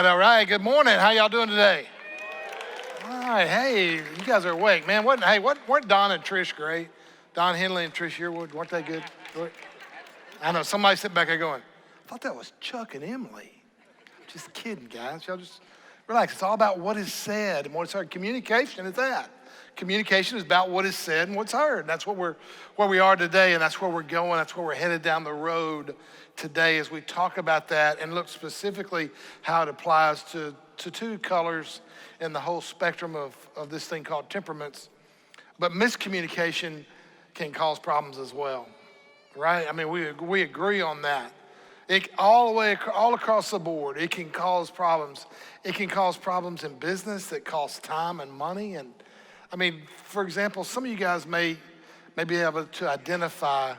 All right. Good morning. How y'all doing today? All right. Hey, you guys are awake, man. Weren't Don and Trish great? Don Henley and Trish Yearwood, weren't they good? I know, somebody sitting back there going, I thought that was Chuck and Emily. Just kidding, guys. Y'all just relax. It's all about what is said and what's heard. Communication is that. Communication is about what is said and what's heard. And that's where we are today, and that's where we're going. That's where we're headed down the road today as we talk about that and look specifically how it applies to two colors in the whole spectrum of this thing called temperaments. But miscommunication can cause problems as well, right? I mean, we agree on that. All across the board, it can cause problems. It can cause problems in business that cost time and money. And I mean, for example, some of you guys may be able to identify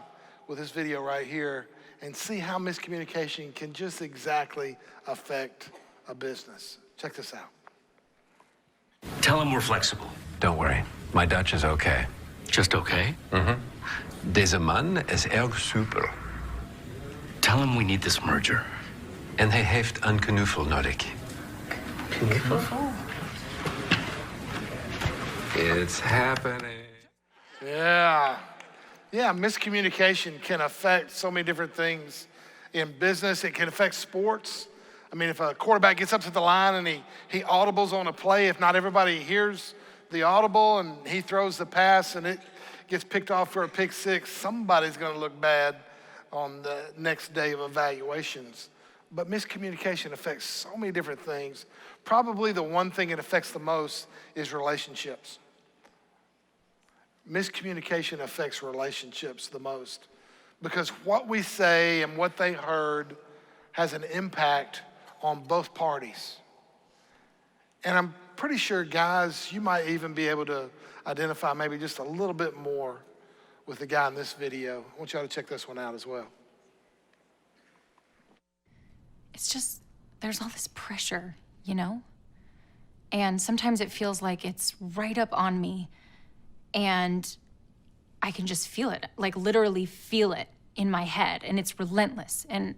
with this video right here and see how miscommunication can just exactly affect a business. Check this out. Tell him we're flexible. Don't worry, my Dutch is okay. Just okay? Mm-hmm. Deze man is erg super. Tell him we need this merger. En hij heeft een knuffel nodig. Knuffel? It's happening. Yeah, miscommunication can affect so many different things in business. It can affect sports. I mean, if a quarterback gets up to the line and he audibles on a play, if not everybody hears the audible and he throws the pass and it gets picked off for a pick six, somebody's going to look bad on the next day of evaluations. But miscommunication affects so many different things. Probably the one thing it affects the most is relationships. Miscommunication affects relationships the most because what we say and what they heard has an impact on both parties. And I'm pretty sure, guys, you might even be able to identify maybe just a little bit more with the guy in this video. I want y'all to check this one out as well. It's just, there's all this pressure, you know? And sometimes it feels like it's right up on me and I can just feel it, like literally feel it in my head, and it's relentless. And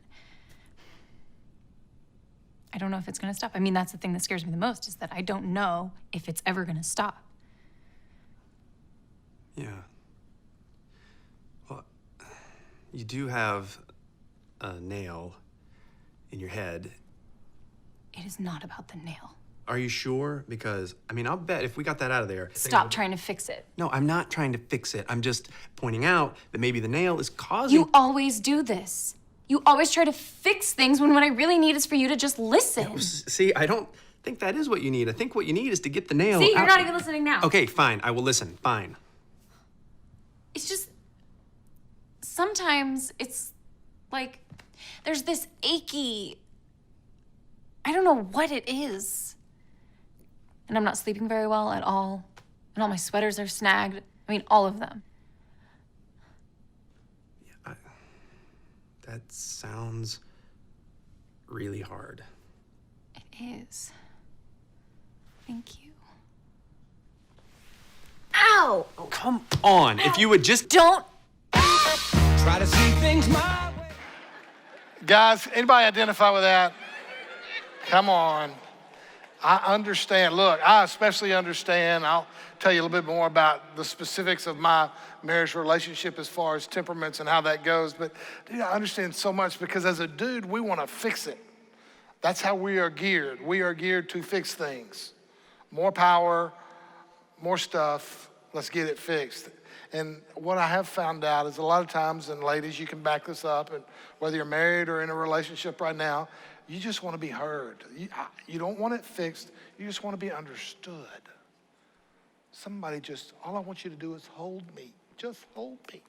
I don't know if it's gonna stop. I mean, that's the thing that scares me the most, is that I don't know if it's ever gonna stop. Yeah. Well, you do have a nail in your head. It is not about the nail. Are you sure? Because, I mean, I'll bet if we got that out of there... Stop trying to fix it. No, I'm not trying to fix it. I'm just pointing out that maybe the nail is causing... You always do this. You always try to fix things when what I really need is for you to just listen. Yeah, see, I don't think that is what you need. I think what you need is to get the nail See, you're out. not even listening now. Okay, fine. I will listen. Fine. It's just... Sometimes it's like there's this achy... I don't know what it is. And I'm not sleeping very well at all. And all my sweaters are snagged. I mean, all of them. Yeah, that sounds really hard. It is. Thank you. Ow! Oh, come on. Ow. If you would just... Don't... Try to see things my way. Guys, anybody identify with that? Come on. I understand. Look, I especially understand. I'll tell you a little bit more about the specifics of my marriage relationship as far as temperaments and how that goes. But dude, I understand so much because as a dude, we want to fix it. That's how we are geared. We are geared to fix things. More power, more stuff. Let's get it fixed. And what I have found out is a lot of times, and ladies, you can back this up, and whether you're married or in a relationship right now, you just want to be heard. You don't want it fixed. You just want to be understood. Somebody just, all I want you to do is hold me. Just hold me.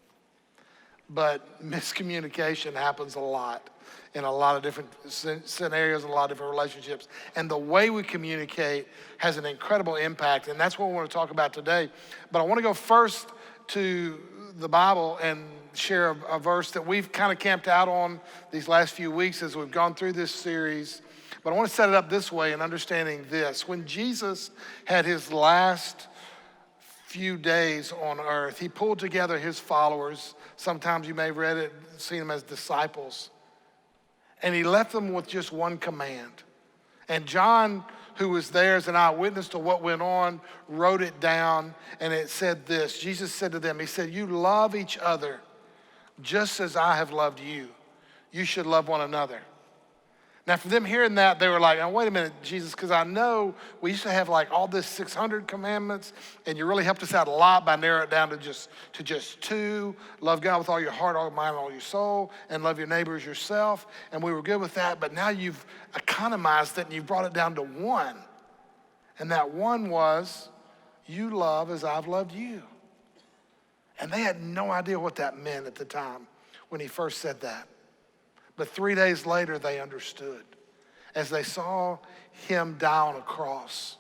But miscommunication happens a lot in a lot of different scenarios, and a lot of different relationships. And the way we communicate has an incredible impact. And that's what we want to talk about today. But I want to go first to the Bible and share a verse that we've kind of camped out on these last few weeks as we've gone through this series. But I want to set it up this way in understanding this. When Jesus had his last few days on earth, he pulled together his followers. Sometimes you may have read it, seen them as disciples. And he left them with just one command. And John, who was there as an eyewitness to what went on, wrote it down, and it said this. Jesus said to them, he said, you love each other just as I have loved you. You should love one another. Now, for them hearing that, they were like, oh, wait a minute, Jesus, because I know we used to have like all this 600 commandments, and you really helped us out a lot by narrowing it down to just 2. Love God with all your heart, all your mind, all your soul, and love your neighbor as yourself. And we were good with that, but now you've economized it, and you've brought it down to 1. And that 1 was, you love as I've loved you. And they had no idea what that meant at the time when he first said that. But 3 days later, they understood as they saw him die on a cross.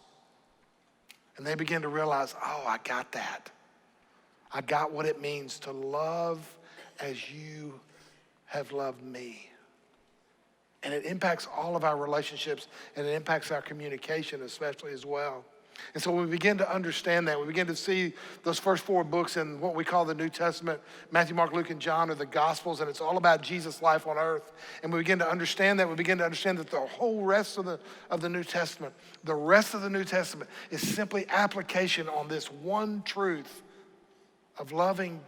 And they began to realize, oh, I got that. I got what it means to love as you have loved me. And it impacts all of our relationships, and it impacts our communication especially as well. And so when we begin to understand that, we begin to see those first 4 books in what we call the New Testament, Matthew, Mark, Luke, and John are the Gospels, and it's all about Jesus' life on earth. And we begin to understand that. We begin to understand that the whole rest of the New Testament, the rest of the New Testament is simply application on this one truth of loving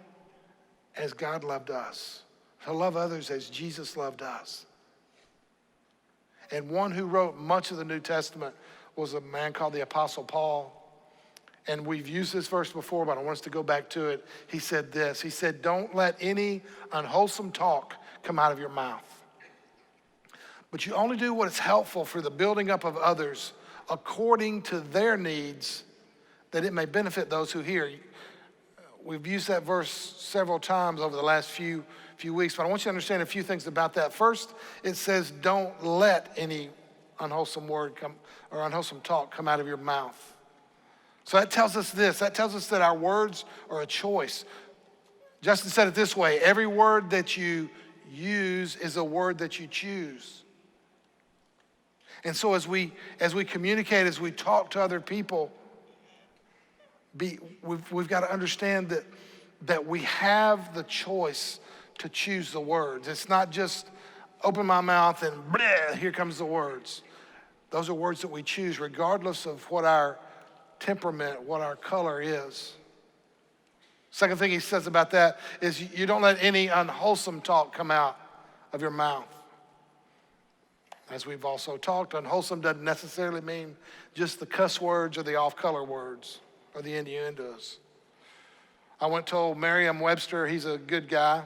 as God loved us, to love others as Jesus loved us. And one who wrote much of the New Testament was a man called the Apostle Paul. And we've used this verse before, but I want us to go back to it. He said this. He said, don't let any unwholesome talk come out of your mouth, but you only do what is helpful for the building up of others according to their needs, that it may benefit those who hear. We've used that verse several times over the last few weeks, but I want you to understand a few things about that. First, it says, don't let any unwholesome word come or unwholesome talk come out of your mouth. So that tells us this. That tells us that our words are a choice. Justin said it this way: every word that you use is a word that you choose. And so as we communicate, as we talk to other people, we've got to understand that we have the choice to choose the words. It's not just open my mouth and bleh, here comes the words. Those are words that we choose regardless of what our temperament, what our color is. Second thing he says about that is you don't let any unwholesome talk come out of your mouth. As we've also talked, unwholesome doesn't necessarily mean just the cuss words or the off-color words or the innuendos. I went to old Merriam-Webster. He's a good guy.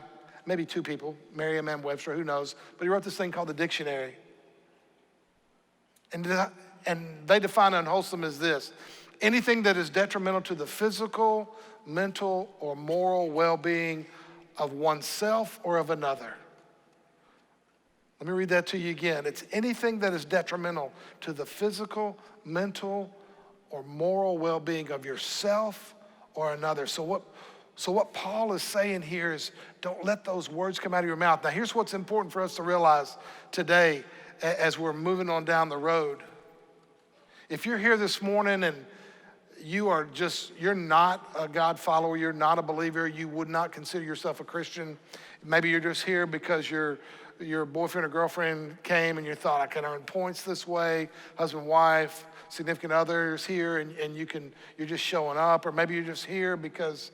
Maybe 2 people, Merriam and Webster, who knows. But he wrote this thing called the dictionary. And they define unwholesome as this: anything that is detrimental to the physical, mental, or moral well-being of oneself or of another. Let me read that to you again. It's anything that is detrimental to the physical, mental, or moral well-being of yourself or another. So what Paul is saying here is, don't let those words come out of your mouth. Now, here's what's important for us to realize today as we're moving on down the road. If you're here this morning and you're not a God follower, you're not a believer, you would not consider yourself a Christian. Maybe you're just here because your boyfriend or girlfriend came and you thought, I can earn points this way, husband, wife, significant others here, and you're just showing up. Or maybe you're just here because,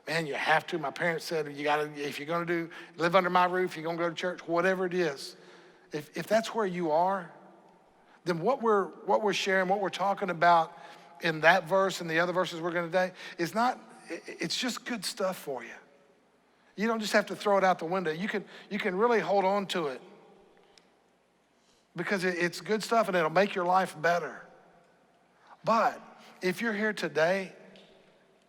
man, you have to. My parents said, if you're gonna live under my roof, you're gonna go to church, whatever it is. If that's where you are, then what we're sharing, what we're talking about in that verse and the other verses we're going to today it's just good stuff for you. You don't just have to throw it out the window. You can really hold on to it because it's good stuff and it'll make your life better. But if you're here today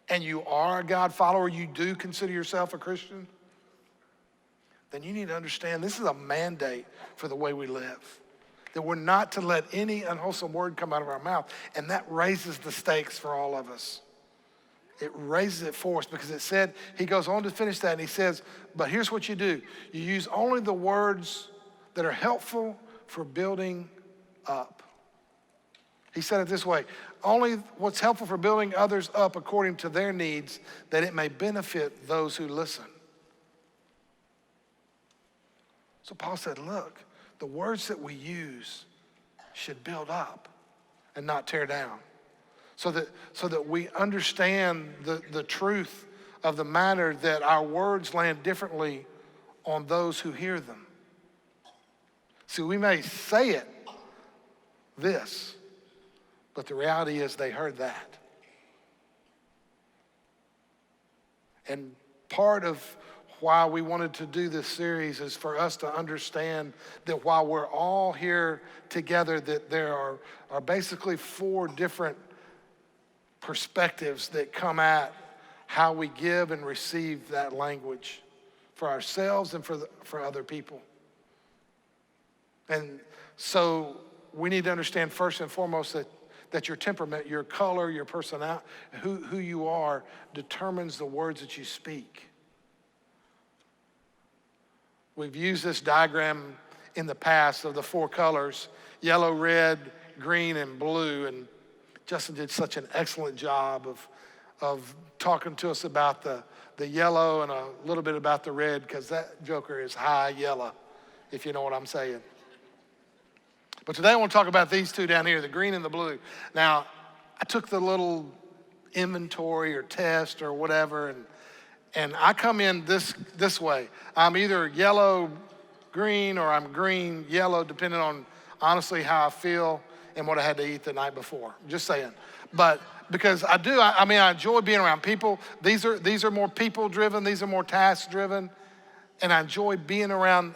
and you are a God follower, you do consider yourself a Christian, then you need to understand this is a mandate for the way we live. That we're not to let any unwholesome word come out of our mouth. And that raises the stakes for all of us. It raises it for us because it said, he goes on to finish that and he says, but here's what you do. You use only the words that are helpful for building up. He said it this way: only what's helpful for building others up according to their needs, that it may benefit those who listen. So Paul said, look, the words that we use, should build up and not tear down. So that we understand the truth of the matter, that our words land differently on those who hear them. See, we may say it this, but the reality is they heard that. And part of why we wanted to do this series is for us to understand that while we're all here together, that there are basically 4 different perspectives that come at how we give and receive that language for ourselves and for other people. And so we need to understand first and foremost that your temperament, your color, your personality, who you are, determines the words that you speak. We've used this diagram in the past of the 4 colors, yellow, red, green, and blue. And Justin did such an excellent job of talking to us about the yellow and a little bit about the red, because that joker is high yellow, if you know what I'm saying. But today I want to talk about these 2 down here, the green and the blue. Now, I took the little inventory or test or whatever, and I come in this way. I'm either yellow, green, or I'm green, yellow, depending on honestly how I feel and what I had to eat the night before. Just saying. But because I enjoy being around people. These are more people-driven. These are more task-driven. And I enjoy being around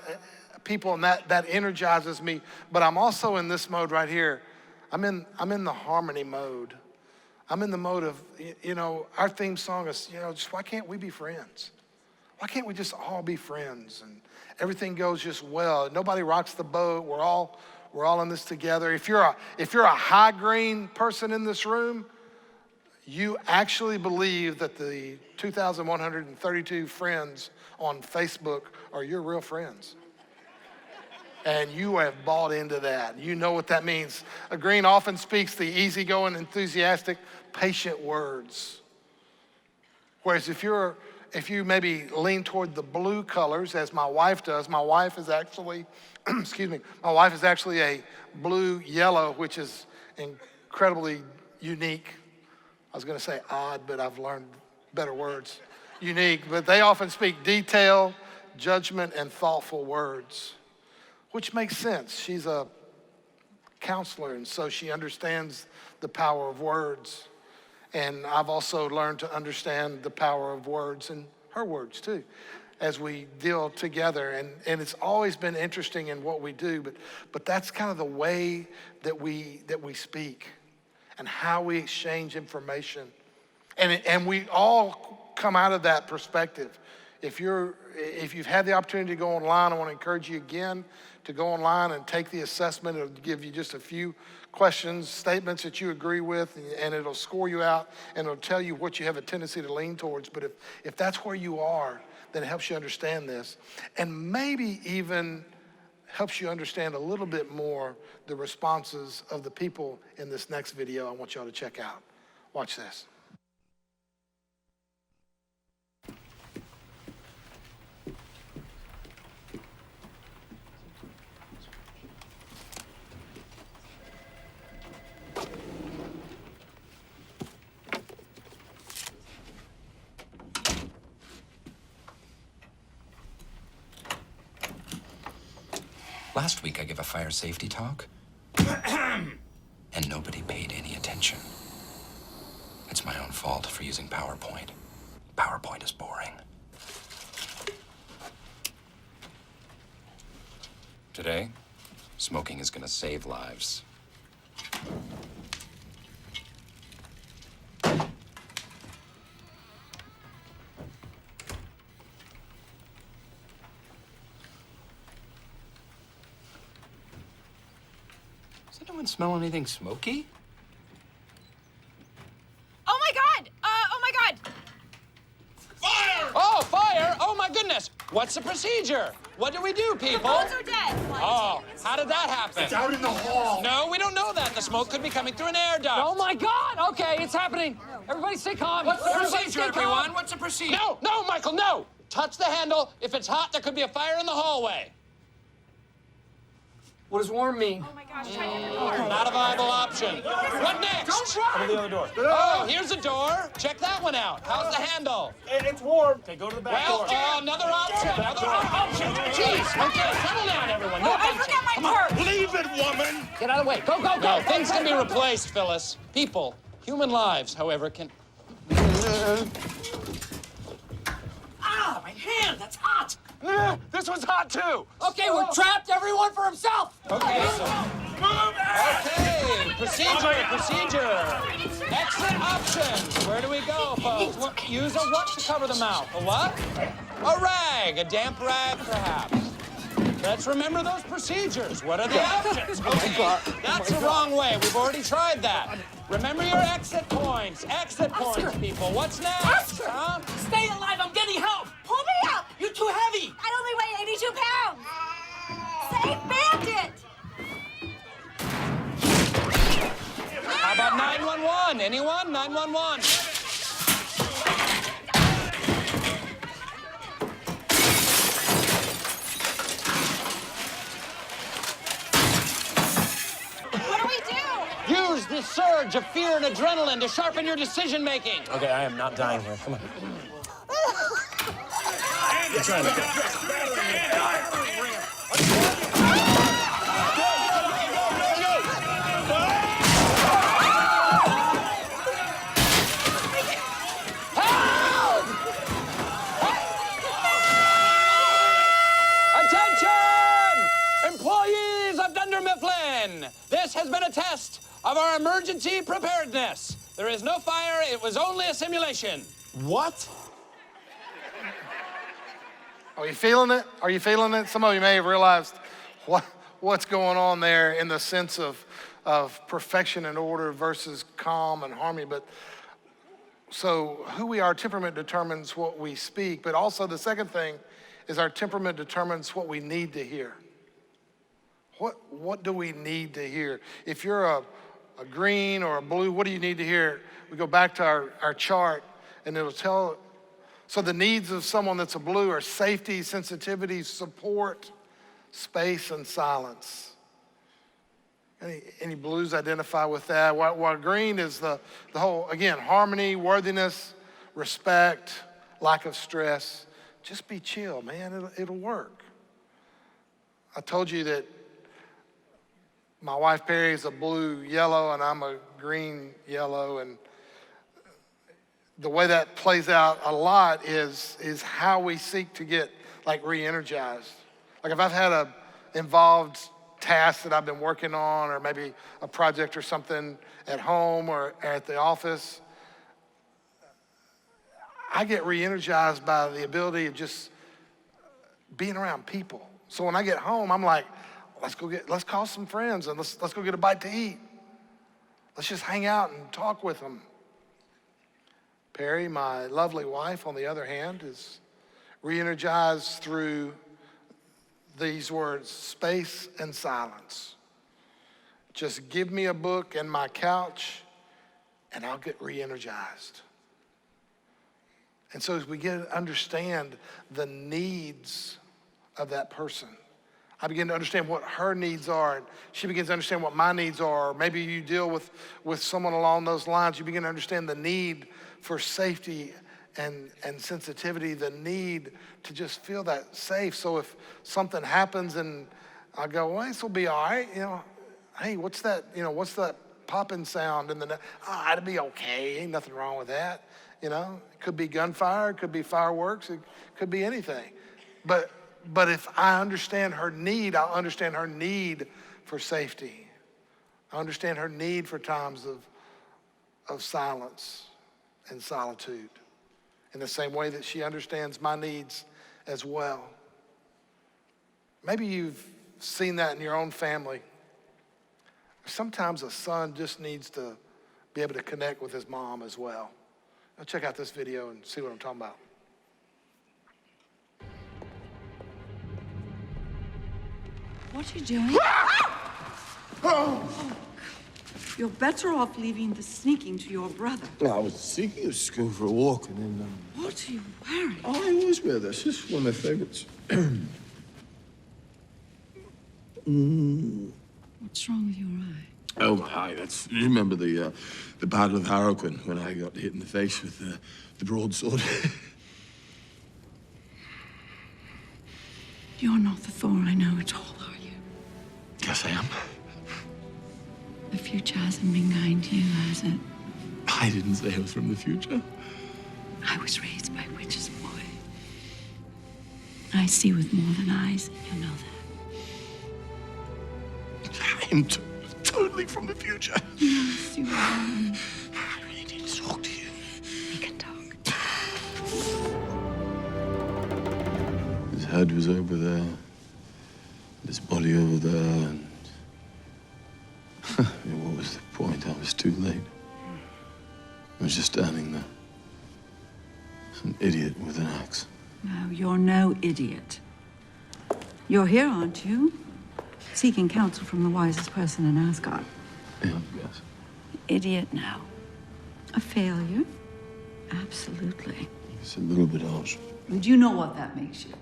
people, and that energizes me. But I'm also in this mode right here. I'm in the harmony mode. I'm in the mode of, our theme song is, just why can't we be friends? Why can't we just all be friends? And everything goes just well. Nobody rocks the boat. We're all in this together. If you're a high green person in this room, you actually believe that the 2,132 friends on Facebook are your real friends. And you have bought into that. You know what that means. A green often speaks the easygoing, enthusiastic, patient words. Whereas if you maybe lean toward the blue colors, as my wife does, my wife is actually, my wife is actually a blue yellow, which is incredibly unique. I was gonna say odd, but I've learned better words. Unique, but they often speak detail, judgment, and thoughtful words, which makes sense. She's a counselor, and so she understands the power of words. And I've also learned to understand the power of words and her words too, as we deal together. And it's always been interesting in what we do, but that's kind of the way that we speak and how we exchange information. And we all come out of that perspective. If you've had the opportunity to go online, I want to encourage you again to go online and take the assessment. It'll give you just a few questions, statements that you agree with, and it'll score you out, and it'll tell you what you have a tendency to lean towards. But if that's where you are, then it helps you understand this, and maybe even helps you understand a little bit more the responses of the people in this next video I want y'all to check out. Watch this. Last week I gave a fire safety talk, and nobody paid any attention. It's my own fault for using PowerPoint. PowerPoint is boring. Today, smoking is gonna save lives. Does anyone smell anything smoky? Oh my God! Oh my God! Fire! Oh, fire! Oh my goodness! What's the procedure? What do we do, people? The phones are dead. Oh, how did that happen? It's out in the hall. No, we don't know that. The smoke could be coming through an air duct. Oh my God! Okay, it's happening. Everybody stay calm. What's the Everybody procedure, stay calm. everyone? What's the procedure? No, Michael, no! Touch the handle. If it's hot, there could be a fire in the hallway. What does warm mean? Oh my gosh, try it. Not a viable option. What next? Don't run! Over the other door. Oh, here's a door. Check that one out. How's the handle? It's warm. Okay, go to the back Well, door. another option. Another option. Jeez. Okay, settle down, everyone. No Oh, I bunching. forgot my purse. Leave it, woman. Get out of the way. Go, go, No, go! things can be replaced, Phyllis. People, human lives, however, can. Ah, my hand! That's hot! This one's hot too. Okay, we're trapped. Everyone for himself. Okay, so. Okay, procedure. Exit options. Where do we go, folks? Use a what to cover the mouth? A what? A rag, a damp rag, perhaps. Let's remember those procedures. What are the options? Okay, that's the wrong way. We've already tried that. Remember your exit points. Exit points, people. What's next? Oscar! Huh? Stay alive. I'm getting help. Pull me up. You're too heavy. I only weigh 82 pounds. Save Bandit. How about 911? Anyone? 911. What do we do? Use this surge of fear and adrenaline to sharpen your decision making. Okay, I am not dying here. Come on. Attention! Employees of Dunder Mifflin! This has been a test of our emergency preparedness. There is no fire, it was only a simulation. What? Are you feeling it? Are you feeling it? Some of you may have realized what's going on there in the sense of perfection and order versus calm and harmony. But so who we are, temperament determines what we speak. But also the second thing is our temperament determines what we need to hear. What do we need to hear? If you're a green or a blue, what do you need to hear? We go back to our chart and it'll tell. So the needs of someone that's a blue are safety, sensitivity, support, space, and silence. Any blues identify with that? While green is the whole, again, harmony, worthiness, respect, lack of stress. Just be chill, man, it'll work. I told you that my wife Perry is a blue yellow and I'm a green yellow, and the way that plays out a lot is how we seek to get like re-energized. Like if I've had a involved task that I've been working on, or maybe a project or something at home or at the office, I get re-energized by the ability of just being around people. So when I get home, I'm like, let's call some friends and let's go get a bite to eat. Let's just hang out and talk with them. Perry, my lovely wife, on the other hand, is re-energized through these words, space and silence. Just give me a book and my couch and I'll get re-energized. And so as we get to understand the needs of that person, I begin to understand what her needs are, and she begins to understand what my needs are. Or maybe you deal with someone along those lines. You begin to understand the need for safety and sensitivity, the need to just feel that safe. So if something happens and I go, well, this will be all right, hey, what's that popping sound in the it'll be okay, ain't nothing wrong with that. It could be gunfire, it could be fireworks, it could be anything. But if I understand her need, I'll understand her need for safety. I understand her need for times of silence and solitude in the same way that she understands my needs as well. Maybe you've seen that in your own family. Sometimes a son just needs to be able to connect with his mom as well. Now check out this video and see what I'm talking about. What are you doing? Oh. You're better off leaving the sneaking to your brother. No, I was seeking. I was just going for a walk, and then. What are you wearing? Oh, I always wear this. This is one of my favorites. What's wrong with your eye? Oh, hi. That's you remember the Battle of Harroquin when I got hit in the face with the broadsword. You're not the Thor I know at all, are you? Yes, I am. The future hasn't been kind to you, has it? I didn't say I was from the future. I was raised by witches, boy. I see with more than eyes, you know that. I'm totally from the future. Yes, you are. I really need to talk to you. We can talk. His head was over there, his body over there, and I mean, what was the point? I was too late. I was just standing there. Some idiot with an axe. No, you're no idiot. You're here, aren't you? Seeking counsel from the wisest person in Asgard. Yeah, yes. Idiot now. A failure? Absolutely. It's a little bit harsh. And you know what that makes you.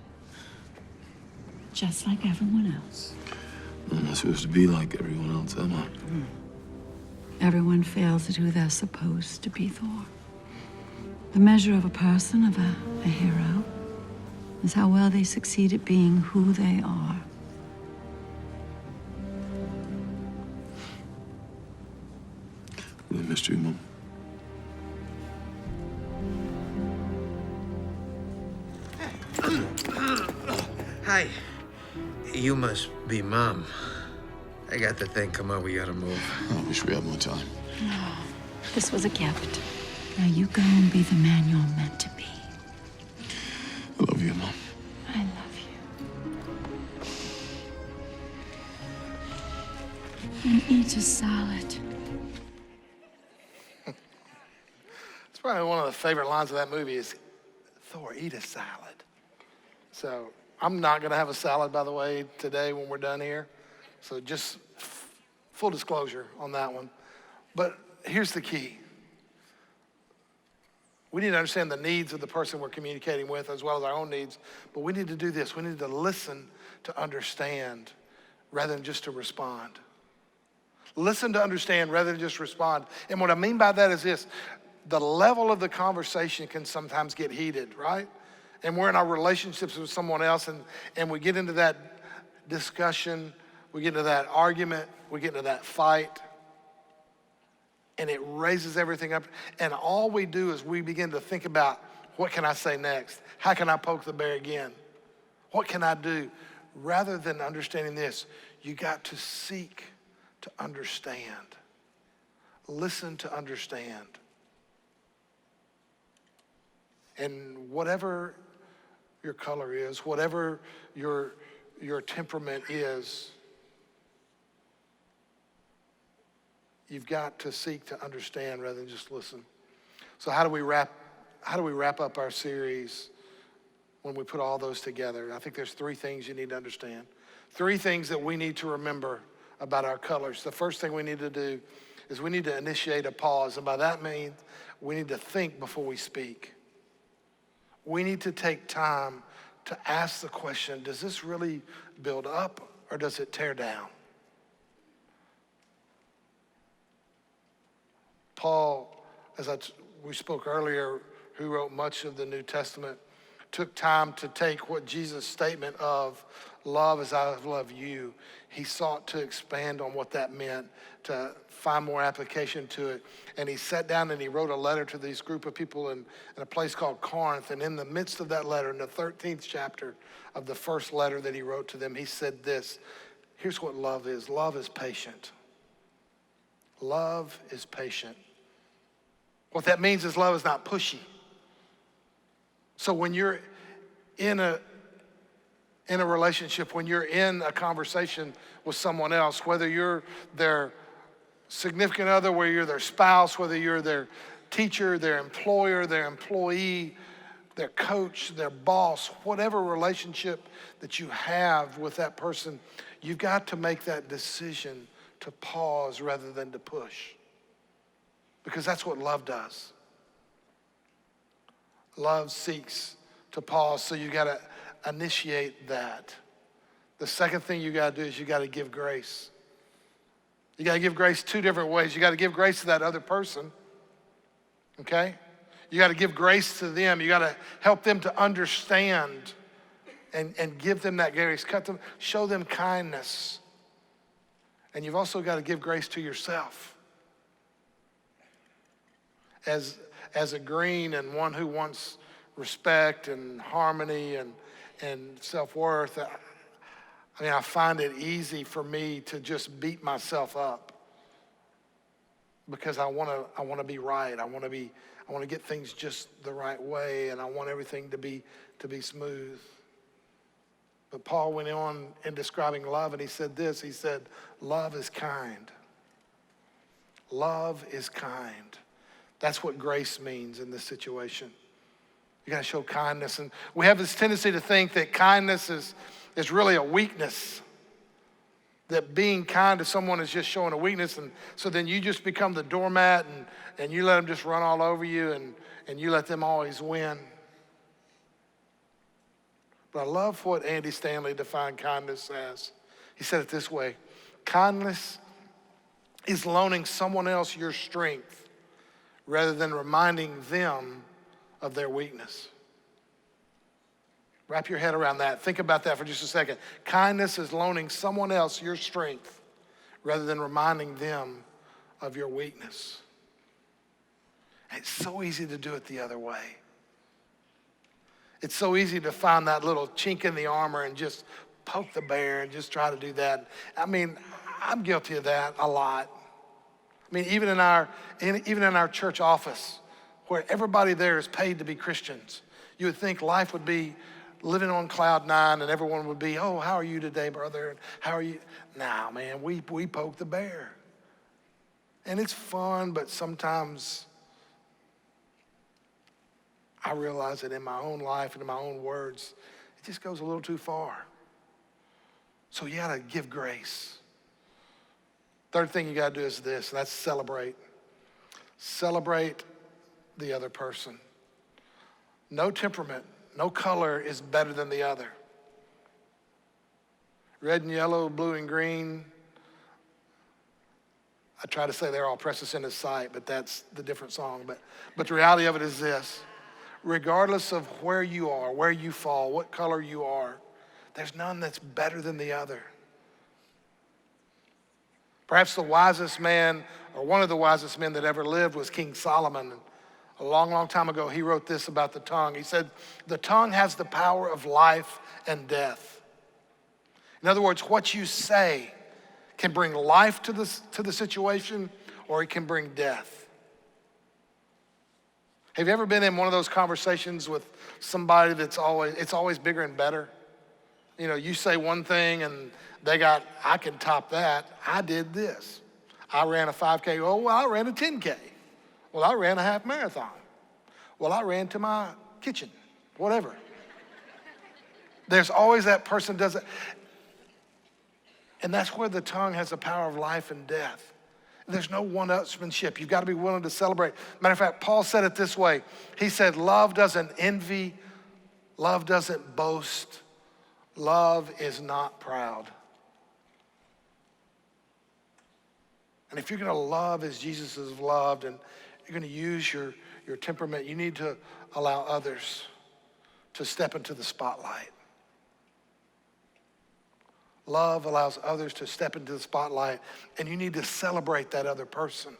Just like everyone else. I'm not supposed to be like everyone else, am I? Everyone fails at who they're supposed to be, Thor. The measure of a person, of a hero, is how well they succeed at being who they are. Really missed you, Mom. Hi. You must be Mom. I got to think, come on, we gotta move. I wish we had more time. No, this was a gift. Now you go and be the man you're meant to be. I love you, Mom. I love you. And eat a salad. It's probably one of the favorite lines of that movie is, Thor, eat a salad. So I'm not going to have a salad, by the way, today when we're done here. So just full disclosure on that one. But here's the key. We need to understand the needs of the person we're communicating with as well as our own needs. But we need to do this. We need to listen to understand rather than just to respond. Listen to understand rather than just respond. And what I mean by that is this. The level of the conversation can sometimes get heated, right? And we're in our relationships with someone else and we get into that discussion, we get into that argument, we get into that fight, and it raises everything up. And all we do is we begin to think about, what can I say next? How can I poke the bear again? What can I do? Rather than understanding this, you got to seek to understand. Listen to understand. And whatever your color is, whatever your temperament is, you've got to seek to understand rather than just listen. So how do we wrap up our series when we put all those together? I think there's three things you need to understand. Three things that we need to remember about our colors. The first thing we need to do is we need to initiate a pause. And by that means we need to think before we speak. We need to take time to ask the question, does this really build up or does it tear down? Paul, as we spoke earlier, who wrote much of the New Testament, took time to take what Jesus' statement of love as I love you, he sought to expand on what that meant, to find more application to it. And he sat down and he wrote a letter to this group of people in a place called Corinth. And in the midst of that letter, in the 13th chapter of the first letter that he wrote to them, he said this. Here's what love is. Love is patient. Love is patient. What that means is love is not pushy. So when you're in a relationship, when you're in a conversation with someone else, whether you're their significant other, whether you're their spouse, whether you're their teacher, their employer, their employee, their coach, their boss, whatever relationship that you have with that person, you've got to make that decision to pause rather than to push. Because that's what love does. Love seeks to pause, so you got to initiate that. The second thing you got to do is you got to give grace. You got to give grace two different ways. You got to give grace to that other person, okay? You got to give grace to them. You got to help them to understand and give them that grace. Show them kindness. And you've also got to give grace to yourself. As a green and one who wants respect and harmony and self-worth, I find it easy for me to just beat myself up because I want to be right. I want to get things just the right way, and I want everything to be smooth. But Paul went on in describing love, and he said this. He said, love is kind. Love is kind. That's what grace means in this situation. You got to show kindness. And we have this tendency to think that kindness is really a weakness. That being kind to someone is just showing a weakness. And so then you just become the doormat and you let them just run all over you and you let them always win. But I love what Andy Stanley defined kindness as. He said it this way: kindness is loaning someone else your strength rather than reminding them of their weakness. Wrap your head around that. Think about that for just a second. Kindness is loaning someone else your strength rather than reminding them of your weakness. And it's so easy to do it the other way. It's so easy to find that little chink in the armor and just poke the bear and just try to do that. I'm guilty of that a lot. Even in our church office, where everybody there is paid to be Christians, you would think life would be living on cloud nine and everyone would be, oh, how are you today, brother? And how are you? Nah, man, we poke the bear. And it's fun, but sometimes I realize that in my own life and in my own words, it just goes a little too far. So you gotta give grace. Third thing you gotta do is this, and that's celebrate. Celebrate the other person. No temperament, no color is better than the other. Red and yellow, blue and green. I try to say they're all precious in His sight, but that's the different song. But the reality of it is this: regardless of where you are, where you fall, what color you are, there's none that's better than the other. Perhaps the wisest man, or one of the wisest men that ever lived, was King Solomon. A long, long time ago, he wrote this about the tongue. He said, the tongue has the power of life and death. In other words, what you say can bring life to the situation, or it can bring death. Have you ever been in one of those conversations with somebody that's always bigger and better? You know, you say one thing and they got, I can top that. I did this. I ran a 5K. Oh, well, I ran a 10K. Well, I ran a half marathon. Well, I ran to my kitchen, whatever. There's always that person does it. And that's where the tongue has the power of life and death. There's no one-upsmanship. You've got to be willing to celebrate. Matter of fact, Paul said it this way. He said, love doesn't envy. Love doesn't boast. Love is not proud. And if you're going to love as Jesus has loved, and you're going to use your temperament, you need to allow others to step into the spotlight. Love allows others to step into the spotlight, and you need to celebrate that other person.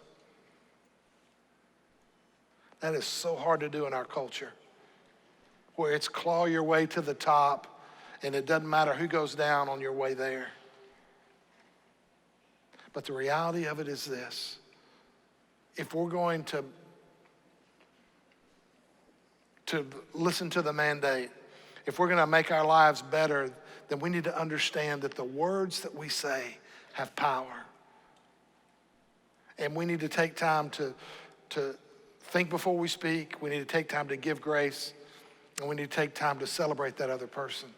That is so hard to do in our culture, where it's claw your way to the top, and it doesn't matter who goes down on your way there. But the reality of it is this: if we're going to listen to the mandate, if we're going to make our lives better, then we need to understand that the words that we say have power. And we need to take time to think before we speak. We need to take time to give grace. And we need to take time to celebrate that other person.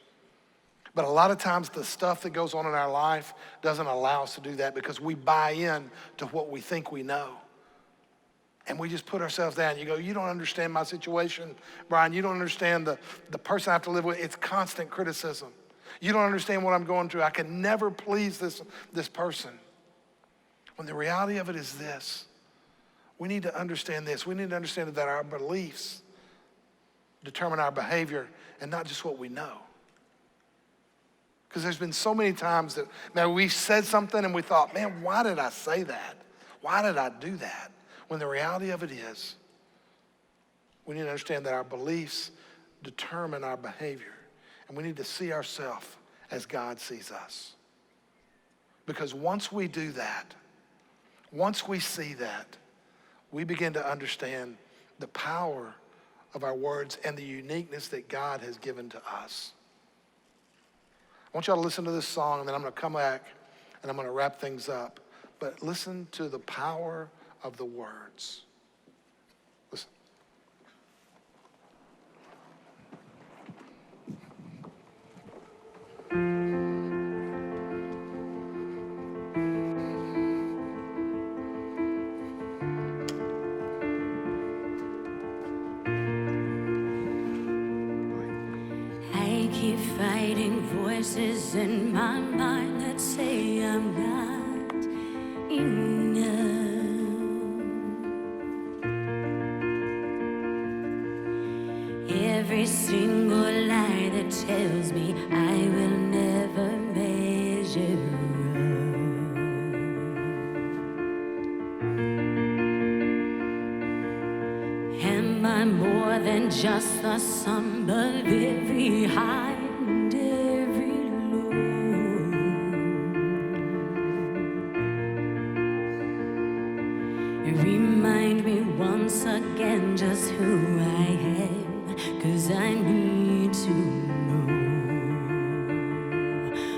But a lot of times the stuff that goes on in our life doesn't allow us to do that because we buy in to what we think we know. And we just put ourselves down. You go, you don't understand my situation, Bryan. You don't understand the person I have to live with. It's constant criticism. You don't understand what I'm going through. I can never please this person. When the reality of it is this, we need to understand this. We need to understand that our beliefs determine our behavior and not just what we know. Because there's been so many times that, man, we said something and we thought, man, why did I say that? Why did I do that? When the reality of it is, we need to understand that our beliefs determine our behavior. And we need to see ourselves as God sees us. Because once we do that, once we see that, we begin to understand the power of our words and the uniqueness that God has given to us. I want y'all to listen to this song, and then I'm going to come back and I'm going to wrap things up. But listen to the power of the words. Listen. I keep fighting voices in my mind that say I'm not enough. Every single lie that tells me I will never measure up. Am I more than just the sum of every high and every low? Remind me once again just who I am, 'cause I need to know.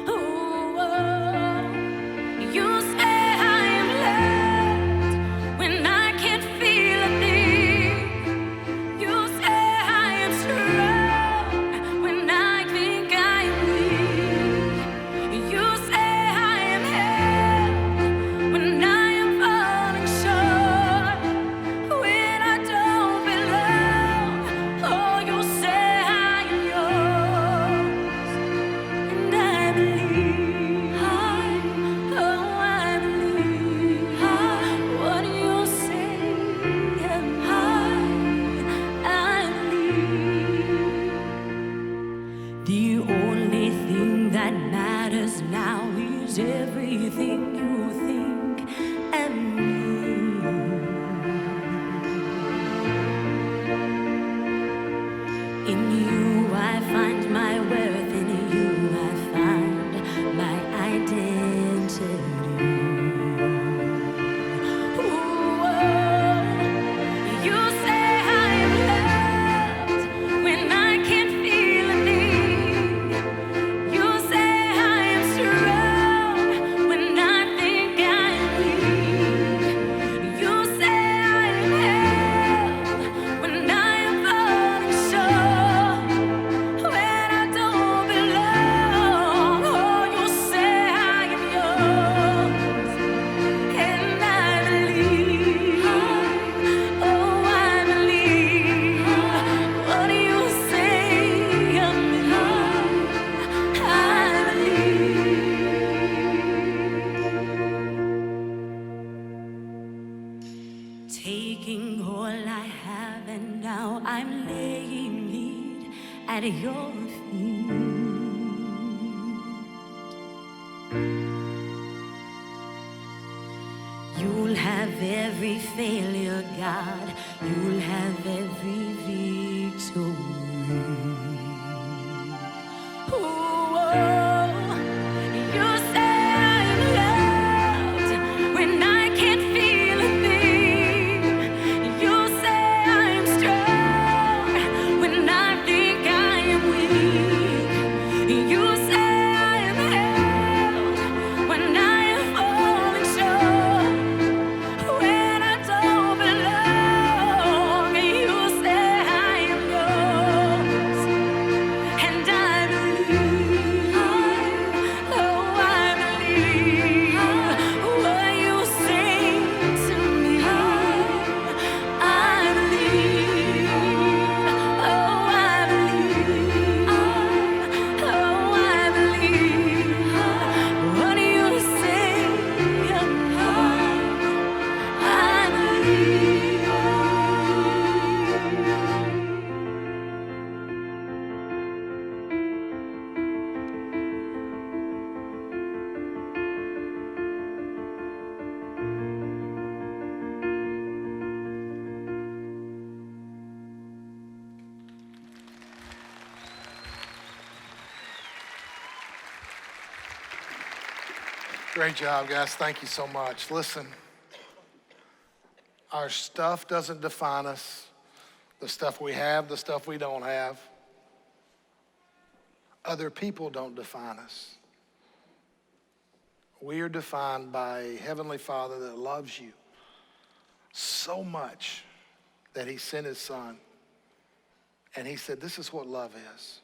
Oh, you say I am loved when I can't feel a thing. You say I am strong when I think I am weak. You say I am held when I am falling short, when I don't belong. Oh, you say I am yours, and I believe. Oh, I believe what you say, and I believe. The only thing that matters now is everything you think and move. In you I find my worth, in you I find my identity. Ooh, you say I am loved when I can't feel a thing. You say I am strong when I think I am weak. You say I am held when I am falling short, when I don't belong. Oh, you say I am yours, and I believe. Oh, I believe what you say of me. I believe. Taking all I have, and now I'm laying it at your feet. You'll have every failure, God. You'll have every victory. Ooh, you say I am loved when I can't feel a thing. You say I am strong when I think I am weak. You say I am held when I am falling short, when I don't belong. You say I Great job, guys. Thank you so much. Listen, our stuff doesn't define us. The stuff we have, the stuff we don't have. Other people don't define us. We are defined by a Heavenly Father that loves you so much that he sent his son. And he said, this is what love is.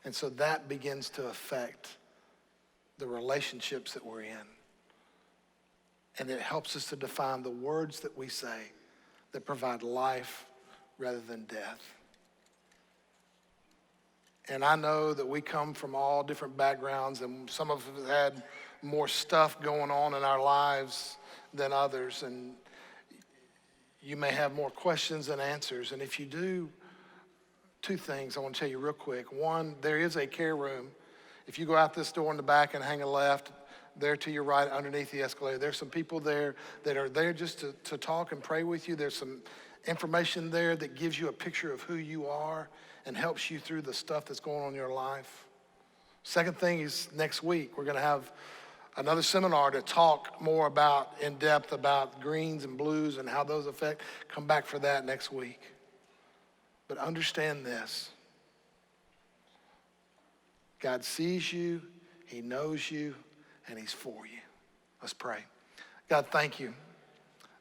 And so that begins to affect the relationships that we're in. And it helps us to define the words that we say that provide life rather than death. And I know that we come from all different backgrounds, and some of us have had more stuff going on in our lives than others. And you may have more questions than answers. And if you do, two things I want to tell you real quick. One, there is a care room. If you go out this door in the back and hang a left, there to your right underneath the escalator, there's some people there that are there just to talk and pray with you. There's some information there that gives you a picture of who you are and helps you through the stuff that's going on in your life. Second thing is next week, we're going to have another seminar to talk more about, in depth, about greens and blues and how those affect. Come back for that next week. But understand this. God sees you, he knows you, and he's for you. Let's pray. God, thank you.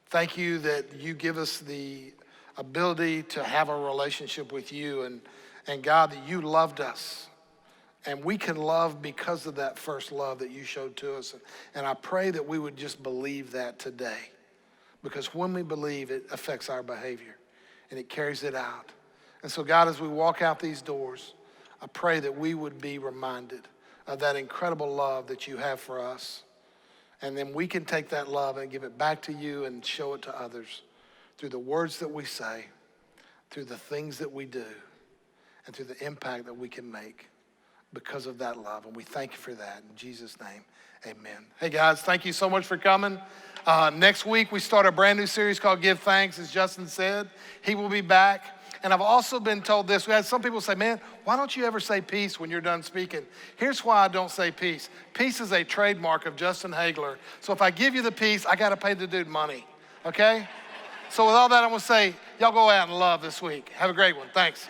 Thank you that you give us the ability to have a relationship with you, and God, that you loved us. And we can love because of that first love that you showed to us. And I pray that we would just believe that today. Because when we believe, it affects our behavior and it carries it out. And so God, as we walk out these doors, I pray that we would be reminded of that incredible love that you have for us. And then we can take that love and give it back to you and show it to others through the words that we say, through the things that we do, and through the impact that we can make because of that love. And we thank you for that. In Jesus' name, amen. Hey guys, thank you so much for coming. Next week, we start a brand new series called Give Thanks, as Justin said. He will be back. And I've also been told this. We had some people say, man, why don't you ever say peace when you're done speaking? Here's why I don't say peace. Peace is a trademark of Justin Hagler. So if I give you the peace, I got to pay the dude money, okay? So with all that, I'm going to say, y'all go out and love this week. Have a great one. Thanks.